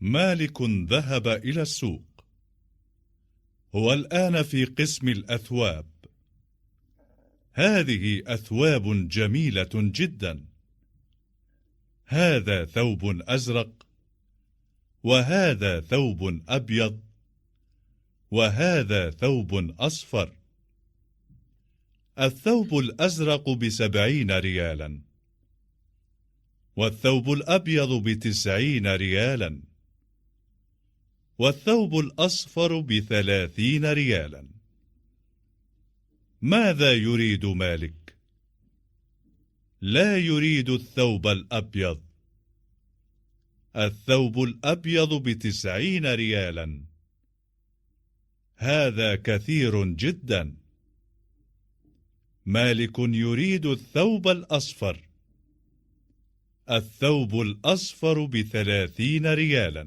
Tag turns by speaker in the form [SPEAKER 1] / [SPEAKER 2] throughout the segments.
[SPEAKER 1] مالك ذهب إلى السوق. هو الآن في قسم الأثواب. هذه أثواب جميلة جدا. هذا ثوب أزرق، وهذا ثوب أبيض، وهذا ثوب أصفر. الثوب الأزرق ب70 ريالا، والثوب الأبيض ب90 ريالا، والثوب الأصفر ب30 ريالا. ماذا يريد مالك؟ لا يريد الثوب الأبيض. الثوب الأبيض ب90 ريالا. هذا كثير جدا. مالك يريد الثوب الأصفر. الثوب الأصفر ب30 ريالا.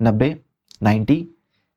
[SPEAKER 2] 90, 90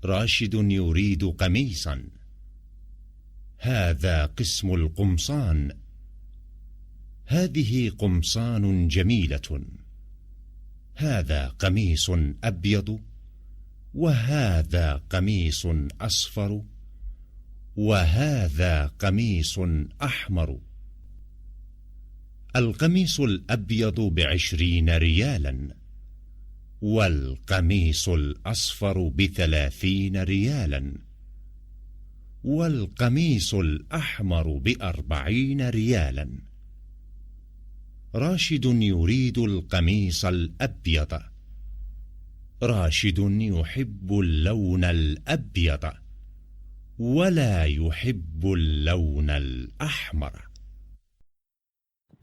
[SPEAKER 3] راشد يريد قميصا. هذا قسم القمصان. هذه قمصان جميلة. هذا قميص أبيض، وهذا قميص أصفر، وهذا قميص أحمر. القميص الأبيض ب20 ريالا، والقميص الأصفر ب30 ريالا، والقميص الأحمر ب40 ريالا. راشد يريد القميص الأبيض. راشد يحب اللون الأبيض ولا يحب اللون الأحمر.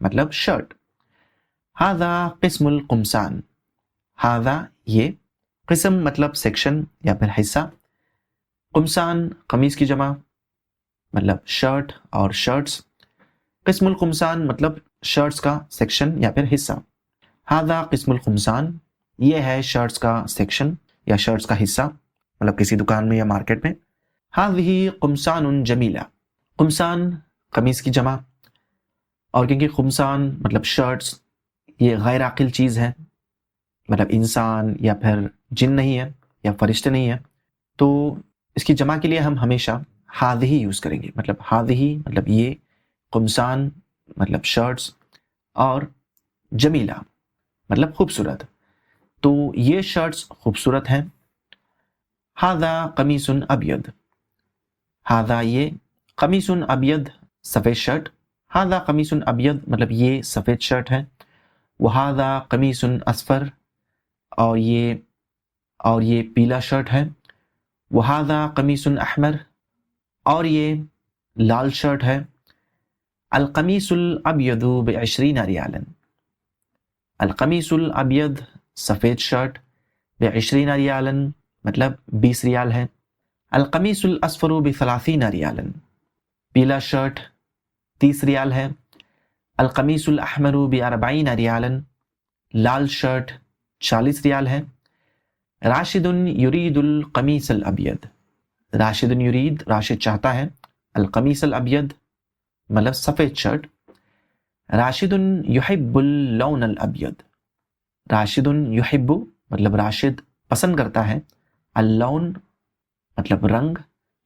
[SPEAKER 2] مطلب شرٹ. ہاذا قسم القمصان. ہاذا یہ، قسم مطلب سیکشن یا پھر حصہ، قمصان قمیص کی جمع مطلب شرٹ اور شرٹس. قسم القمصان مطلب شرٹس کا سیکشن یا پھر حصہ. ہاذا قسم القمصان، یہ ہے شرٹس کا سیکشن یا شرٹس کا حصہ، مطلب کسی دکان میں یا مارکیٹ میں. ہاذہ قمصان جمیلہ. قمصان قمیص کی جمع، اور کیونکہ قمصان مطلب شرٹس یہ غیر عاقل چیز ہے، مطلب انسان یا پھر جن نہیں ہے یا فرشتے نہیں ہے، تو اس کی جمع کے لیے ہم ہمیشہ ہاذہ یوز کریں گے. مطلب ہاذہ مطلب یہ، قمصان مطلب شرٹس، اور جمیلہ مطلب خوبصورت. تو یہ شرٹس خوبصورت ہیں. ہاذا قمیص ابیض. ہاذا یہ، قمیص ابیض سفید شرٹ. ہاذا قمیص ابیض مطلب یہ سفید شرٹ ہے. وہذا قمیص اصفر، اور یہ پیلا شرٹ ہے. وہذا قمیص احمر، اور یہ لال شرٹ ہے. القمیص الابیض ب20 ریالا. القمیص الابیض سفید شرٹ، ب20 ریالا مطلب 20 ریال ہے. القمیص الاصفر ب30 ریالا. پیلا شرٹ 30 ریال ہے. القمیص الاحمر ب40 ریالا. لال شرٹ 40 ریال ہے. راشد یرید القمیص الابیض. راشد یرید، راشد چاہتا ہے، القمیص الابیض مطلب سفید شرٹ. راشد یحب اللون الابیض. راشد یحب مطلب راشد پسند کرتا ہے، اللون مطلب رنگ،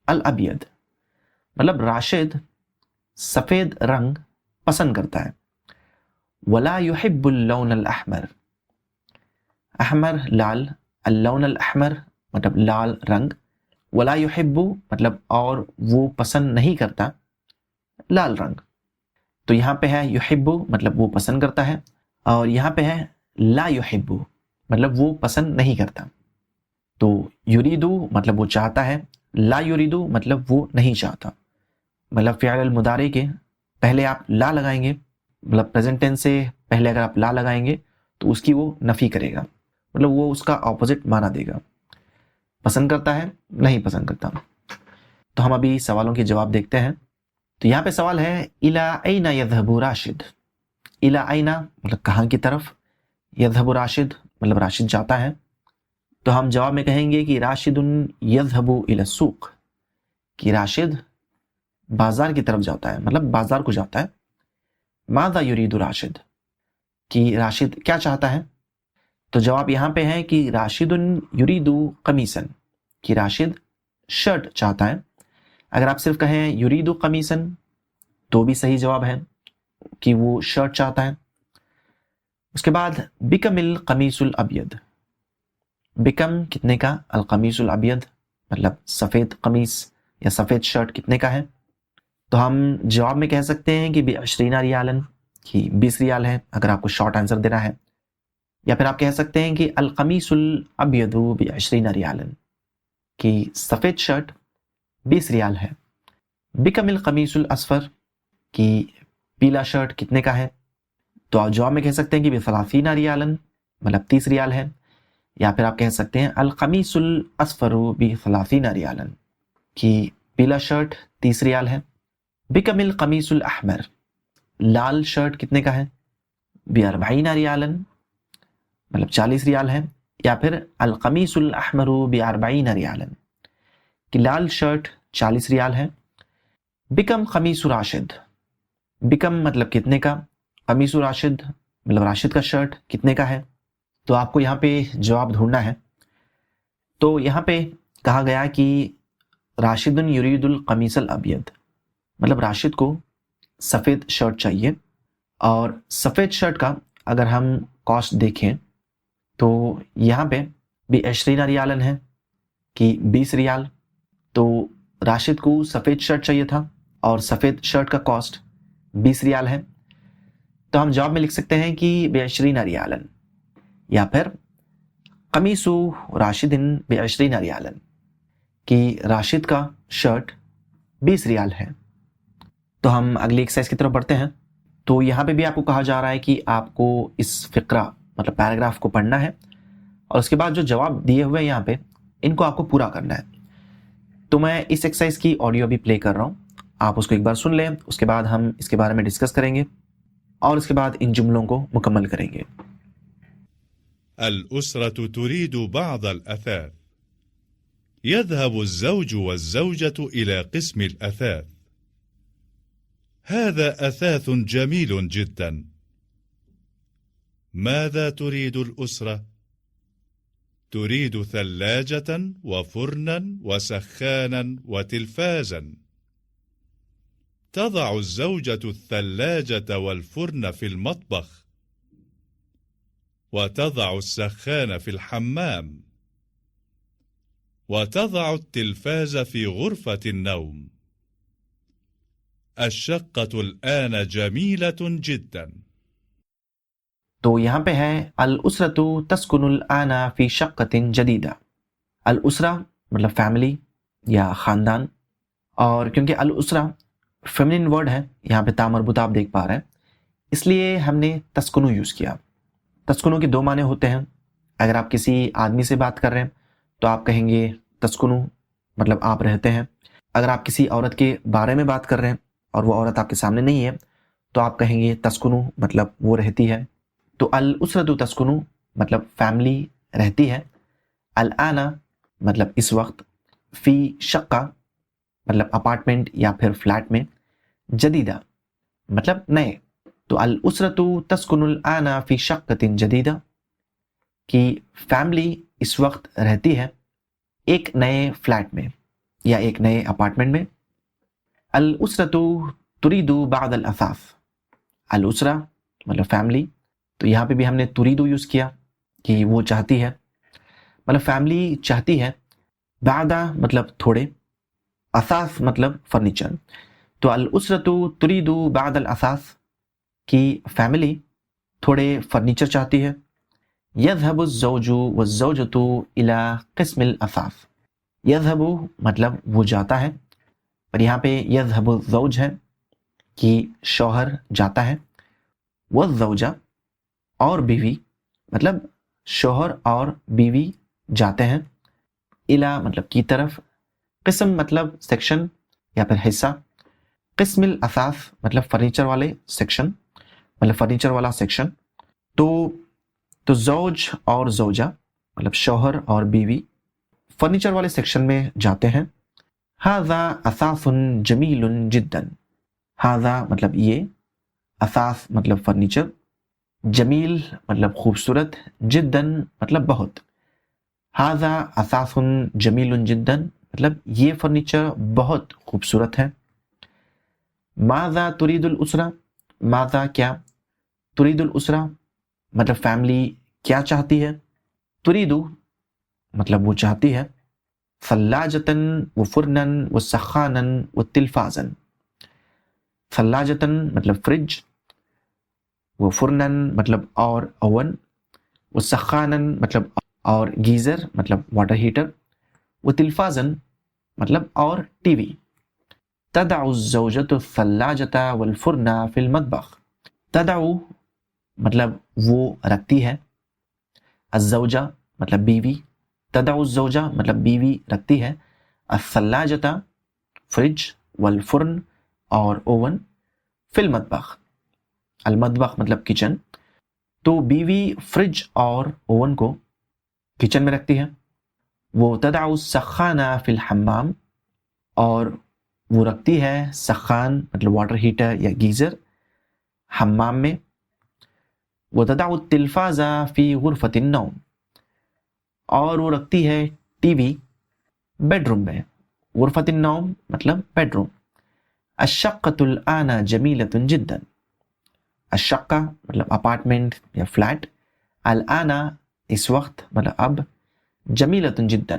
[SPEAKER 2] الابیض مطلب راشد سفید رنگ پسند کرتا ہے. ولا يحب اللون الاحمر. احمر لال، اللون الاحمر مطلب لال رنگ. ولا يحب مطلب اور وہ پسند نہیں کرتا، لال رنگ. تو یہاں پہ ہے یحب مطلب وہ پسند کرتا ہے، اور یہاں پہ ہے لا يحب مطلب وہ پسند نہیں کرتا. تو یریدو مطلب وہ چاہتا ہے، لا یریدو مطلب وہ نہیں چاہتا. مطلب فعل المضارع کے پہلے آپ لا لگائیں گے، مطلب پریزنٹ ٹینس سے پہلے اگر آپ لا لگائیں گے تو اس کی وہ نفی کرے گا، مطلب وہ اس کا اپوزٹ معنی دے گا. پسند کرتا ہے، نہیں پسند کرتا. تو ہم ابھی سوالوں کے جواب دیکھتے ہیں. تو یہاں پہ سوال ہے الی این یذهب راشد. الی این مطلب کہاں کی طرف، یذهب راشد مطلب راشد جاتا ہے. تو ہم جواب میں کہیں گے کہ راشد یذهب الی السوق، کہ راشد بازار کی طرف جاتا ہے، مطلب بازار کو جاتا ہے. ماذا یرید راشد، کہ راشد کیا چاہتا ہے. تو جواب یہاں پہ ہے کہ راشد یرید قمیصا، کہ راشد شرٹ چاہتا ہے. اگر آپ صرف کہیں یرید قمیصا تو بھی صحیح جواب ہے کہ وہ شرٹ چاہتا ہے. اس کے بعد بکم القمیص الابیض. بکم کتنے کا، القمیص الابیض مطلب سفید قمیص یا سفید شرٹ کتنے کا ہے. تو ہم جواب میں کہہ سکتے ہیں کہ ب20 ریالا، کہ 20 ریال ہے اگر آپ کو شارٹ آنسر دینا ہے. یا پھر آپ کہہ سکتے ہیں کہ القمیص الابیض ب20 ریالا، کہ سفید شرٹ 20 ریال ہے. بکم القمیص الاصفر، کہ پیلا شرٹ کتنے کا ہے. تو آپ جواب میں کہہ سکتے ہیں کہ ب30 ریالا مطلب 30 ریال ہے. یا پھر آپ کہہ سکتے ہیں القمیص الاصفر ب30 ریالا، کہ پیلا شرٹ 30 ریال ہے. بکم القمیص الاحمر، لال شرٹ کتنے کا ہے، ب40 ریالا مطلب 40 ریال ہے. یا پھر القمیص الاحمر ب40 ریالا، کہ لال شرٹ 40 ریال ہے. بکم قمیص راشد، بکم مطلب کتنے کا، قمیص راشد مطلب راشد کا شرٹ کتنے کا ہے. تو آپ کو یہاں پہ جواب ڈھونڈنا ہے. تو یہاں پہ کہا گیا کہ راشد یرید القمیص الابیض، مطلب راشد کو سفید شرٹ چاہیے. اور سفید شرٹ کا اگر ہم کاسٹ دیکھیں تو یہاں پہ ب20 ریالا ہے، کہ 20 ریال. تو راشد کو سفید شرٹ چاہیے تھا اور سفید شرٹ کا کاسٹ 20 ریال ہے. تو ہم جواب میں لکھ سکتے ہیں کہ ب20 ریالا، یا پھر قمیص راشد ب20 ریالا، کہ راشد کا شرٹ 20 ریال ہے. تو ہم اگلی ایکسرسائز کی طرف بڑھتے ہیں. تو یہاں پہ بھی آپ کو کہا جا رہا ہے کہ آپ کو اس فقرہ مطلب پیراگراف کو پڑھنا ہے اور اس کے بعد جو جواب دیے ہوئے یہاں پہ ان کو آپ کو پورا کرنا ہے. تو میں اس ایکسرسائز کی آڈیو بھی پلے کر رہا ہوں, آپ اس کو ایک بار سن لیں, اس کے بعد ہم اس کے بارے میں ڈسکس کریں گے اور اس کے بعد ان جملوں کو مکمل کریں گے.
[SPEAKER 1] الأسرة تريد بعض الأثاث. يذهب الزوج والزوجة إلى قسم الأثاث. هذا أثاث جميل جدا. ماذا تريد الأسرة؟ تريد ثلاجة وفرنا وسخانا وتلفازا. تضع الزوجة الثلاجة والفرن في المطبخ وتضع السخان في الحمام وتضع التلفاز في غرفة النوم. الشقة الآن جميلة جدا.
[SPEAKER 2] تو یہاں پہ ہے الاسرۃ تسکن الآن فی شقۃ جدیدہ. الاسرہ مطلب فیملی یا خاندان, اور کیونکہ الاسرہ فیمنن ورڈ ہے یہاں پہ تامربوط آپ دیکھ پا رہے ہیں, اس لیے ہم نے تسکنو یوز کیا. تسکنو کے دو معنی ہوتے ہیں. اگر آپ کسی آدمی سے بات کر رہے ہیں تو آپ کہیں گے تسکنو مطلب آپ رہتے ہیں. اگر آپ کسی عورت کے بارے میں بات کر رہے ہیں اور وہ عورت آپ کے سامنے نہیں ہے تو آپ کہیں گے تسکنو مطلب وہ رہتی ہے. تو الاسرۃ تسکنو مطلب فیملی رہتی ہے. الآن مطلب اس وقت. فی شقہ مطلب اپارٹمنٹ یا پھر فلیٹ میں. جدیدہ مطلب نئے. تو الاسرۃ تسکن الآن فی شقۃ جدیدہ کی فیملی اس وقت رہتی ہے ایک نئے فلیٹ میں یا ایک نئے اپارٹمنٹ میں. الاسرۃ ترید بعض الاثاث. الاسرہ مطلب فیملی, تو یہاں پہ بھی ہم نے تریدو یوز کیا کہ وہ چاہتی ہے, مطلب فیملی چاہتی ہے. بعد مطلب تھوڑے, اثاث مطلب فرنیچر. تو الاسرۃ ترید بعض الاثاث کی فیملی تھوڑے فرنیچر چاہتی ہے. یذهب الزوج والزوجۃ الی قسم الاثاث. یذهب مطلب وہ جاتا ہے, پر یہاں پہ یذهب الزوج ہے کہ شوہر جاتا ہے. والزوجہ اور بیوی مطلب شوہر اور بیوی جاتے ہیں. الی مطلب کی طرف. قسم مطلب سیکشن یا پھر حصہ. قسم الاثاث مطلب فرنیچر والے سیکشن, مطلب فرنیچر والا سیکشن. تو زوج اور زوجہ مطلب شوہر اور بیوی فرنیچر والے سیکشن میں جاتے ہیں. ھذا اثاث جمیل جدا. ھذا مطلب یہ, اثاث مطلب فرنیچر, جمیل مطلب خوبصورت, جداً مطلب بہت. ھذا اثاث جمیل جدا مطلب یہ فرنیچر بہت خوبصورت ہے. ماذا ترید الاسرہ. ماذا کیا, ترید الاسرہ مطلب فیملی کیا چاہتی ہے. تریدو مطلب وہ چاہتی ہے. ثلاجتاً وفرناً وسخاناً وتلفازاً. ثلاجتاً مطلب فریج, وفرناً مطلب اور اوون, وسخاناً مطلب اور گیزر مطلب واٹر ہیٹر, وتلفازاً مطلب اور ٹی وی. تدع الزوجۃ الثلاجۃ والفرن فی المطبخ. تدع مطلب وہ رکھتی ہے. الزوجہ مطلب بیوی. تدع الزوجہ مطلب بیوی رکھتی ہے. الثلاجۃ فریج, والفرن اور اوون, فی المطبخ. المطبخ مطلب کچن. تو بیوی فریج اور اوون کو کچن میں رکھتی ہے. وہ تدع السخان فی الحمام, اور وہ رکھتی ہے سخان مطلب واٹر ہیٹر یا گیزر حمام میں. وہ تدع التلفاز فی غرفۃ النوم, اور وہ رکھتی ہے ٹی وی بیڈ روم میں. غرفۃ النوم مطلب بیڈ روم. الشقۃ الآن جمیلۃ جدا. الشقہ مطلب اپارٹمنٹ یا فلیٹ. الآن اس وقت مطلب اب. جمیلۃ جدا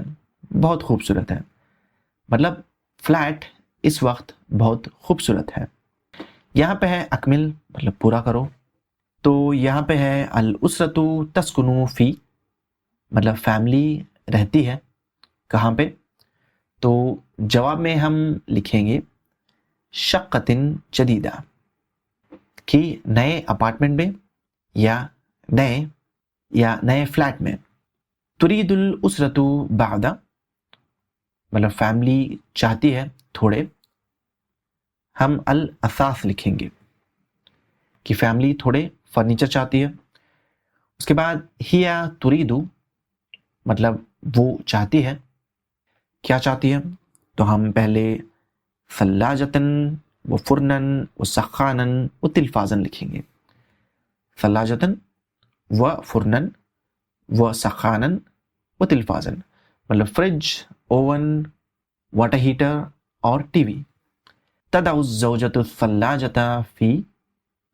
[SPEAKER 2] بہت خوبصورت ہے, مطلب فلیٹ اس وقت بہت خوبصورت ہے. یہاں پہ ہے اکمل مطلب پورا کرو. تو یہاں پہ ہے الاسرۃ تسکن فی مطلب فیملی رہتی ہے کہاں پہ. تو جواب میں ہم لکھیں گے شقۃ جدیدہ کہ نئے اپارٹمنٹ میں یا نئے فلیٹ میں. ترید الاسرۃ بعد مطلب فیملی چاہتی ہے تھوڑے. ہم الاثاث لکھیں گے کہ فیملی تھوڑے فرنیچر چاہتی ہے. اس کے بعد ہیا تریدو مطلب وہ چاہتی ہے. کیا چاہتی ہے؟ تو ہم پہلے ثلاجتن و فرنن و سخانن و تلفازن لکھیں گے. ثلاجتن و فرنن و سخانن و تلفازن مطلب فریج، اوون، واٹر ہیٹر اور ٹی وی. تدع الزوجۃ الثلاجۃ فی،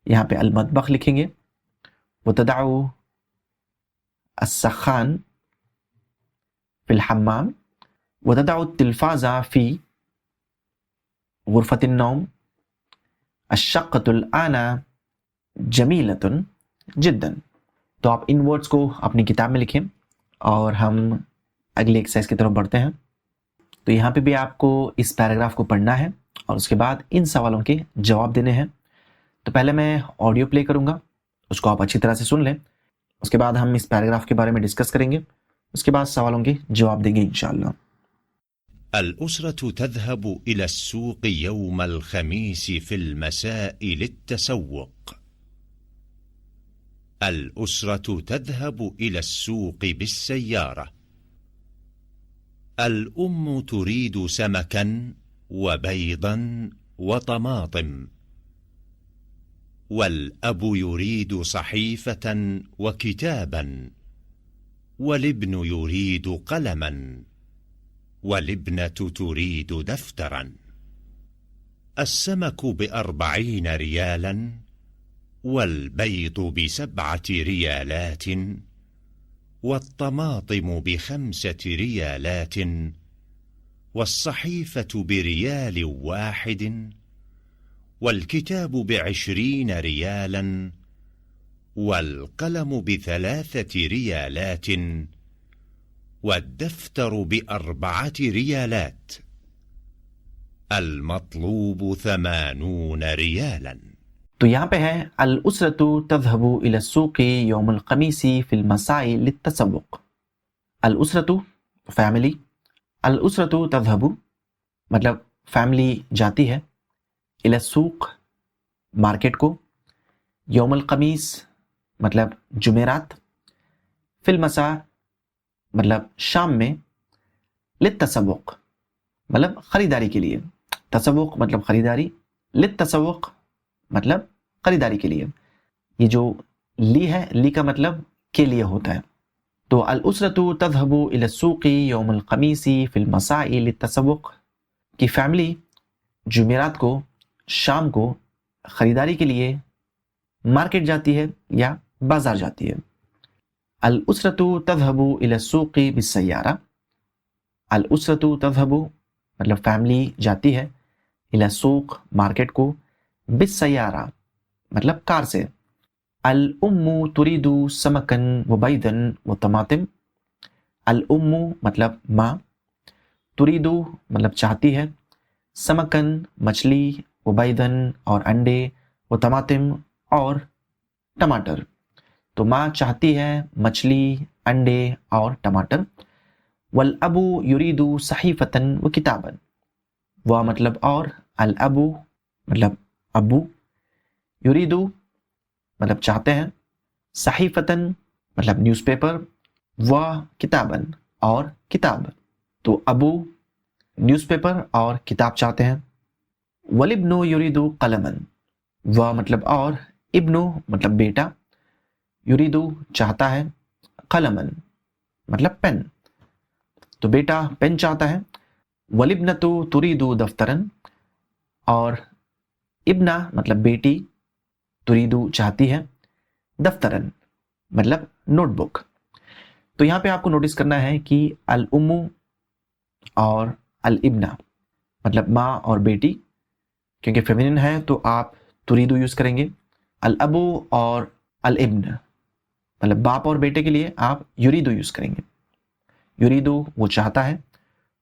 [SPEAKER 2] یہاں پہ المطبخ لکھیں گے. وتدع السخان فی الحمام. وتدع التلفاز فی غرفۃ النوم. الشقۃ الآن جمیلۃ جدا. تو آپ ان ورڈز کو اپنی کتاب میں لکھیں اور ہم اگلے ایکسرسائز کی طرف بڑھتے ہیں. تو یہاں پہ بھی آپ کو اس پیراگراف کو پڑھنا ہے اور اس کے بعد ان سوالوں کے جواب دینے ہیں. تو پہلے میں آڈیو پلے کروں گا، اس کو آپ اچھی طرح سے سن لیں. اس کے بعد ہم اس پیراگراف کے بارے میں ڈسکس کریں گے. اس کے بعد سوالوں کے جواب دیں گے انشاءاللہ.
[SPEAKER 3] الأسرة تذهب إلى السوق يوم الخميس في المساء للتسوق. الأسرة تذهب إلى السوق بالسيارة. الأم تريد سمكا وبيضا وطماطم، والأب يريد صحيفة وكتابا، والابن يريد قلما، والابنة تريد دفترا. السمك ب40 ريالا، والبيض ب7 ريالات، والطماطم ب5 ريالات، والصحيفة ب1 ريال، والكتاب ب20 ريالا، والقلم ب3 ريالات، والدفتر ب4 ريالات. المطلوب 80 ريالا.
[SPEAKER 2] تو یہاں پہ ہے الاسرۃ تذهب الى السوق یوم الخمیس فی المساء للتسوق. الاسرۃ فیملی، الاسرۃ تذهب مطلب فیملی جاتی ہے، الى السوق مارکیٹ کو، یوم الخمیس مطلب جمعرات، فی المساء مطلب شام میں، للتسوق مطلب خریداری کے لیے، تسوق مطلب خریداری، للتسوق مطلب خریداری کے لیے. یہ جو لی ہے، لی کا مطلب کے لیے ہوتا ہے. تو الاسرۃ تذهب الى السوق یوم الخمیس فی المساء للتسوق کی فیملی جمعرات کو شام کو خریداری کے لیے مارکیٹ جاتی ہے یا بازار جاتی ہے. الاسرۃ تذهب الى السوق بالسیارہ. الاسرۃ تذهب مطلب فیملی جاتی ہے، الى السوق مارکیٹ کو، بالسیارہ مطلب کار سے. الام تريد سمكا وبيضا وطماطم. الام مطلب ماں، تريد مطلب چاہتی ہے، سمکن مچھلی، وبیضن اور انڈے، وطماطم اور ٹماٹر. تو ماں چاہتی ہے مچھلی، انڈے اور ٹماٹر. والاب يريد صحیفة وکتابا. وہ مطلب اور، الاب مطلب ابو، یریدو مطلب چاہتے ہیں، صحیفتن مطلب نیوز پیپر، و کتابن اور کتاب. تو ابو نیوز پیپر اور کتاب چاہتے ہیں. والابن یریدو قلمن. و مطلب اور، ابنو مطلب بیٹا، یریدو چاہتا ہے، قلمن مطلب پین. تو بیٹا پین چاہتا ہے. والابنۃ تریدو دفترن. اور ابنا مطلب بیٹی، تریدو چاہتی ہے، دفترن مطلب نوٹ بک. تو یہاں پہ آپ کو نوٹس کرنا ہے کہ الام اور الابنا مطلب ماں اور بیٹی، کیونکہ فیمینن ہے تو آپ تریدو یوز کریں گے. الاب اور الابن مطلب باپ اور بیٹے کے لیے آپ یریدو یوز کریں گے. یریدو وہ چاہتا ہے،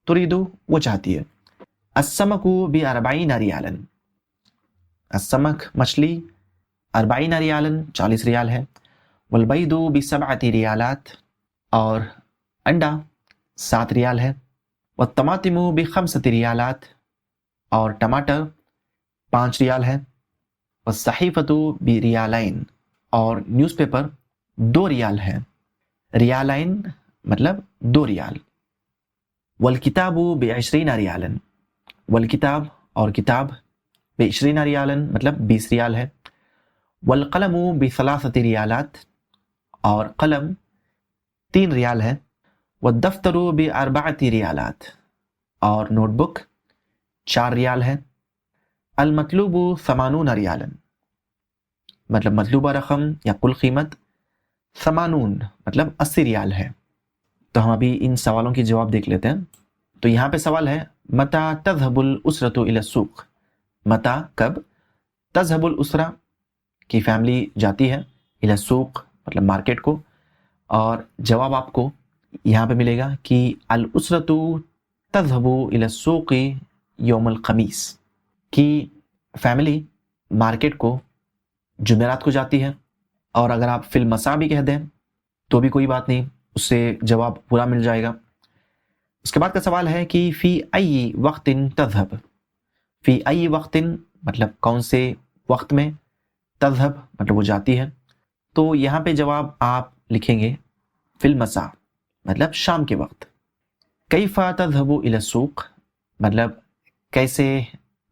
[SPEAKER 2] تریدو وہ چاہتی ہے. السمک ب40 ریالا. السمک مچھلی، 40 ریالن 40 ریال ہے، والبید ب7 ریالات اور انڈا 7 ریال ہے، والطماطم ب5 ریالات اور ٹماٹر 5 ریال ہے، والصحیفۃ بریالین اور نیوز پیپر 2 ریال ہے، ریالین مطلب 2 ریال، والکتاب ب20 ریالن، والکتاب اور کتاب ب20 ریالن مطلب 20 ریال ہے، والقلم ب3 ریالات اور قلم 3 ریال ہے، والدفتر ب4 ریالات اور نوٹ بک 4 ریال ہے، المطلوب 80 ریالن مطلب مطلوبہ رقم یا کل قیمت 80 مطلب 80 ریال ہے۔ تو ہم ابھی ان سوالوں کے جواب دیکھ لیتے ہیں۔ تو یہاں پہ سوال ہے متى تذهب الاسرة الى السوق، متى کب، تذهب الاسرة کی فیملی جاتی ہے، الى السوق مطلب مارکیٹ کو، اور جواب آپ کو یہاں پہ ملے گا کہ الاسرة تذهب الى السوق یوم الخمیس، کی فیملی مارکیٹ کو جمعرات کو جاتی ہے، اور اگر آپ فی المساء بھی کہہ دیں تو بھی کوئی بات نہیں، اس سے جواب پورا مل جائے گا۔ اس کے بعد کا سوال ہے کہ فی ای وقت تذهب، فی ای وقت مطلب کون سے وقت میں، تذهب مطلب وہ جاتی ہے، تو یہاں پہ جواب آپ لکھیں گے فی المساء مطلب شام کے وقت۔ کیف تذهب الى السوق مطلب کیسے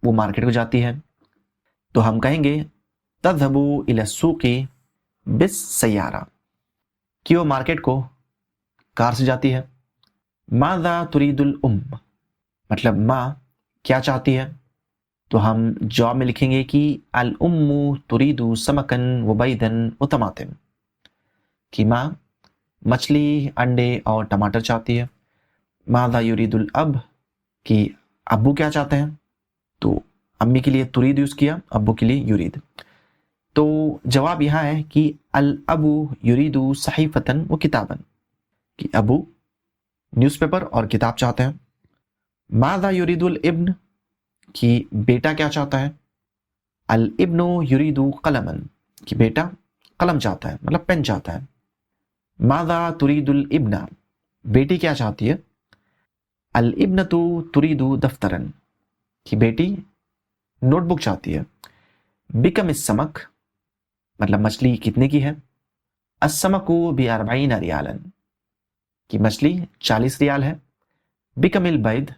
[SPEAKER 2] وہ مارکیٹ کو جاتی ہے، تو ہم کہیں گے تذهب الى السوق بالسیارہ، کہ وہ مارکیٹ کو کار سے جاتی ہے۔ ماذا تريد الام مطلب ماں کیا چاہتی ہے، تو ہم جواب میں لکھیں گے کہ الام تريد سمکا وبیضا وطماطم، کہ ماں مچھلی، انڈے اور ٹماٹر چاہتی ہے۔ ماذا يريد الاب کہ ابو کیا چاہتے ہیں، تو امی کے لیے تريد یوز کیا، ابو کے لیے یرید، تو جواب یہاں ہے کہ الاب يريد صحیفۃ وکتابا، کہ ابو نیوز پیپر اور کتاب چاہتے ہیں۔ ماذا يريد الابن کہ بیٹا کیا چاہتا ہے، الابن يريد قلما، کہ بیٹا قلم چاہتا ہے مطلب پین چاہتا ہے۔ ماذا تريد الابن بیٹی کیا چاہتی ہے، الابنة تريد دفترا، کہ بیٹی نوٹ بک چاہتی ہے۔ بکم السمک مطلب مچھلی کتنے کی ہے، السمک ب40 ریالا، کہ مچھلی 40 ریال ہے۔ بکم البید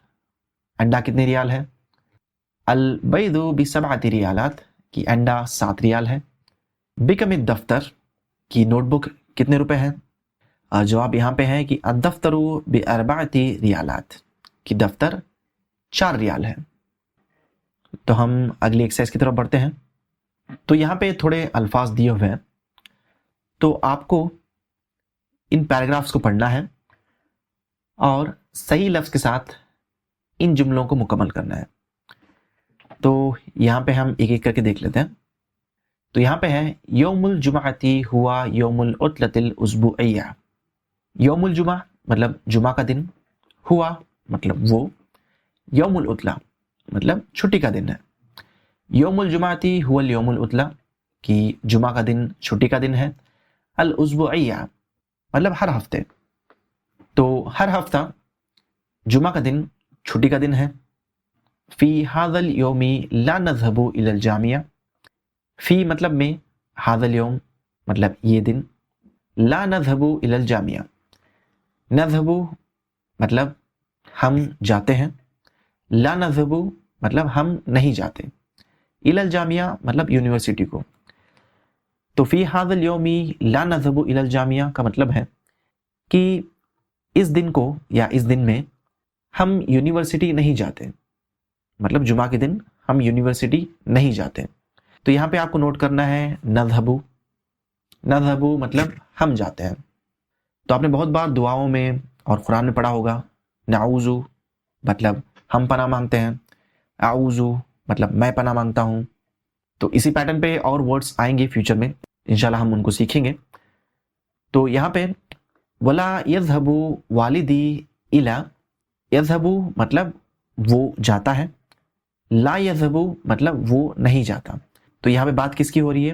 [SPEAKER 2] انڈا کتنے ریال ہے، البید ب7 ریالات، کہ انڈا 7 ریال ہے۔ بکم الدفتر کی نوٹ بک کتنے روپے ہے، جواب یہاں پہ ہے کہ الدفتر ب4 ریالات، کہ دفتر 4 ریال ہے۔ تو ہم اگلی ایکسرسائز کی طرف بڑھتے ہیں۔ تو یہاں پہ تھوڑے الفاظ دیے ہوئے ہیں، تو آپ کو ان پیراگرافس کو پڑھنا ہے اور صحیح لفظ کے ساتھ ان جملوں کو مکمل کرنا ہے۔ تو یہاں پہ ہم ایک ایک کر کے دیکھ لیتے ہیں۔ تو یہاں پہ ہے یوم الجمعۃ ہوا یوم العطلۃ الاسبوعیہ، یوم الجمعہ مطلب جمعہ کا دن، ہوا مطلب وہ، یوم العطلہ مطلب چھٹی کا دن ہے۔ یوم الجمعۃ هو اليوم العطلہ، کہ جمعہ کا دن چھٹی کا دن ہے۔ الاسبوعیہ مطلب ہر ہفتے، تو ہر ہفتہ جمعہ کا دن چھٹی کا دن ہے۔ فی هذا اليوم لا نذهب الى الجامعہ، فی مطلب میں، هذا اليوم مطلب یہ دن، لا نذهب الى الجامعہ، نذهب مطلب ہم جاتے ہیں، لا نذهب مطلب ہم نہیں جاتے، الى الجامعہ مطلب یونیورسٹی کو۔ تو فی هذا اليوم لا نذهب الى الجامعہ کا مطلب ہے کہ اس دن کو یا اس دن میں ہم یونیورسٹی نہیں جاتے، مطلب جمعہ کے دن ہم یونیورسٹی نہیں جاتے۔ تو یہاں پہ آپ کو نوٹ کرنا ہے نذهب، نذهب مطلب ہم جاتے ہیں۔ تو آپ نے بہت بار دعاؤں میں اور قرآن میں پڑھا ہوگا نعوذ مطلب ہم پناہ مانگتے ہیں، اعوذ مطلب میں پناہ مانگتا ہوں۔ تو اسی پیٹرن پہ اور ورڈز آئیں گے فیوچر میں، انشاءاللہ ہم ان کو سیکھیں گے۔ تو یہاں پہ ولا یذهب والدی الی، یذهب مطلب وہ جاتا ہے، لا یذهب مطلب وہ نہیں جاتا۔ تو یہاں پہ بات کس کی ہو رہی ہے،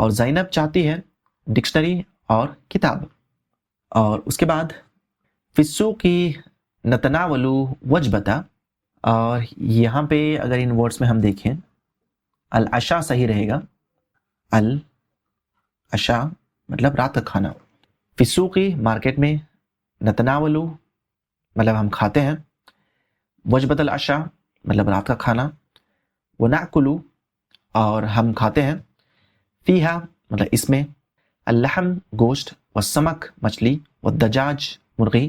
[SPEAKER 2] اور زینب چاہتی ہے ڈکشنری اور کتاب. اور اس کے بعد فی السوق نتناول وجبتا، اور یہاں پہ اگر ان ورڈز میں ہم دیکھیں العشاء صحیح رہے گا. العشاء مطلب رات کا کھانا. فی السوق مارکیٹ میں، نتناول مطلب ہم کھاتے ہیں، وجبت العشاء مطلب رات کا کھانا، ونأکل اور ہم کھاتے ہیں، فیہا مطلب اس میں، اللحم گوشت، والسمک مچھلی، والدجاج مرغی،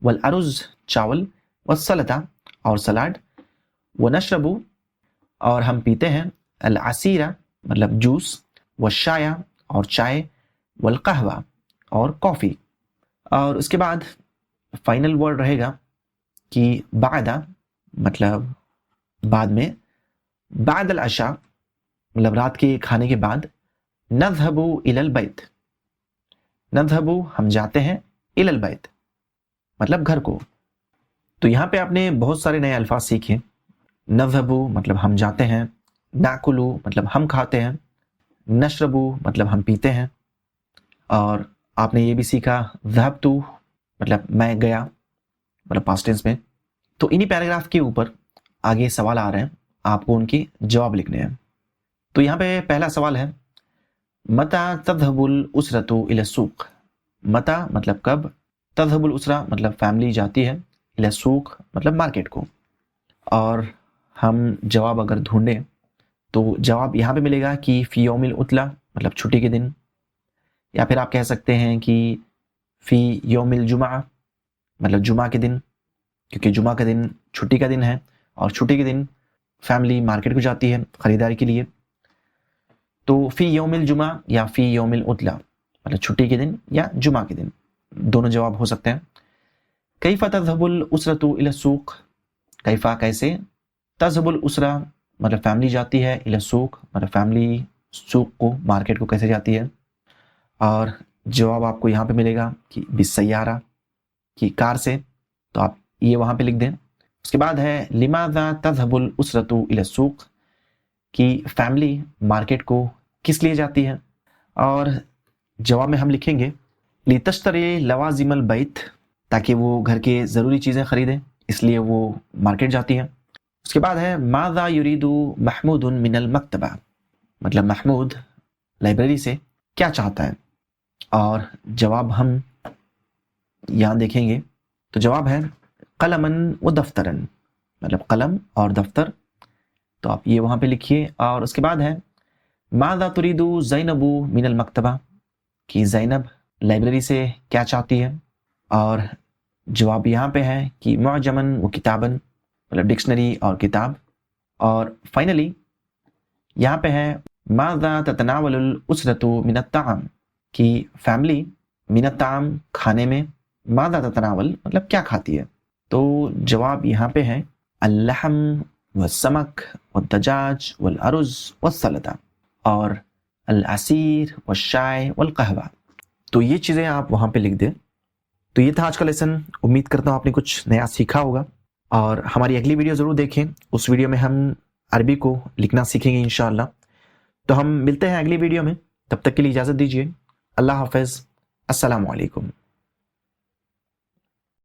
[SPEAKER 2] والارز چاول، والسلطہ اور سلاڈ، ونشرب اور ہم پیتے ہیں، العصیر مطلب جوس، والشاي اور چائے، والقہوہ اور کافی. اور اس کے بعد فائنل ورڈ رہے گا کہ بعد مطلب بعد میں، بعد العشاء مطلب رات کے کھانے کے بعد، نذهب الى البیت، نذهب ہم جاتے ہیں، الى البیت مطلب گھر کو. تو یہاں پہ آپ نے بہت سارے نئے الفاظ سیکھے. نذهب مطلب ہم جاتے ہیں، ناکل مطلب ہم کھاتے ہیں، نشرب مطلب ہم پیتے ہیں، اور آپ نے یہ بھی سیکھا ذهبت مطلب میں گیا مطلب پاسٹ ٹینس میں. تو انہی پیراگراف کے اوپر آگے سوال آ رہے ہیں، آپ کو ان کے جواب لکھنے ہیں. تو یہاں پہ پہلا سوال ہے متى تذهب الاسرة الى السوق. متى مطلب کب، تذهب الاسرة مطلب فیملی جاتی ہے، الى السوق مطلب مارکیٹ کو. اور ہم جواب اگر ڈھونڈیں تو جواب یہاں پہ ملے گا کہ فی یوم العطلہ مطلب چھٹی کے دن، یا پھر آپ کہہ سکتے ہیں کہ فی یوم الجمعہ مطلب جمعہ کے دن، کیونکہ جمعہ کا دن چھٹی کا دن ہے، اور چھٹی کے دن فیملی مارکیٹ کو جاتی ہے خریداری کے لیے. تو فی یوم الجمعہ یا فی یوم العطلہ مطلب چھٹی کے دن یا جمعہ کے دن، دونوں جواب ہو سکتے ہیں. کیف تذهب الاسرة الى السوق. کیفا کیسے، تذهب الاسرة مطلب فیملی جاتی ہے، الى السوق مطلب فیملی سوق کو مارکیٹ کو کیسے جاتی ہے. اور جواب آپ کو یہاں پہ ملے گا کہ بالسیارہ کی کار سے، تو آپ یہ وہاں پہ لکھ دیں. اس کے بعد ہے لماذا تذهب الاسرة الى السوق، کہ فیملی مارکیٹ کو کس لیے جاتی ہے. اور جواب میں ہم لکھیں گے لتشتری لوازم البیت، تاکہ وہ گھر کے ضروری چیزیں خریدیں، اس لیے وہ مارکیٹ جاتی ہیں. اس کے بعد ہے ماذا یرید محمود من المکتبہ، مطلب محمود لائبریری سے کیا چاہتا ہے. اور جواب ہم یہاں دیکھیں گے، تو جواب ہے قلما و دفترا مطلب قلم اور دفتر، تو آپ یہ وہاں پہ لکھیے. اور اس کے بعد ہے ماذا ترید زینب من المکتبہ، کہ زینب لائبریری سے کیا چاہتی ہے. اور جواب یہاں پہ ہے کہ معجما و کتابا مطلب ڈکشنری اور کتاب. اور فائنلی یہاں پہ ہے ماذا تتناول الاسرة من الطعام، کہ فیملی من الطعام کھانے میں، ماذا تتناول مطلب کیا کھاتی ہے. تو جواب یہاں پہ ہے اللحم والسمک والدجاج والارز والسلطہ اور العصیر والشائے والقہوہ. تو یہ چیزیں آپ وہاں پہ لکھ دیں. تو یہ تھا آج کا لیسن. امید کرتا ہوں آپ نے کچھ نیا سیکھا ہوگا، اور ہماری اگلی ویڈیو ضرور دیکھیں. اس ویڈیو میں ہم عربی کو لکھنا سیکھیں گے انشاءاللہ. تو ہم ملتے ہیں اگلی ویڈیو میں، تب تک کے لیے اجازت دیجیے. اللہ حافظ. السلام علیکم.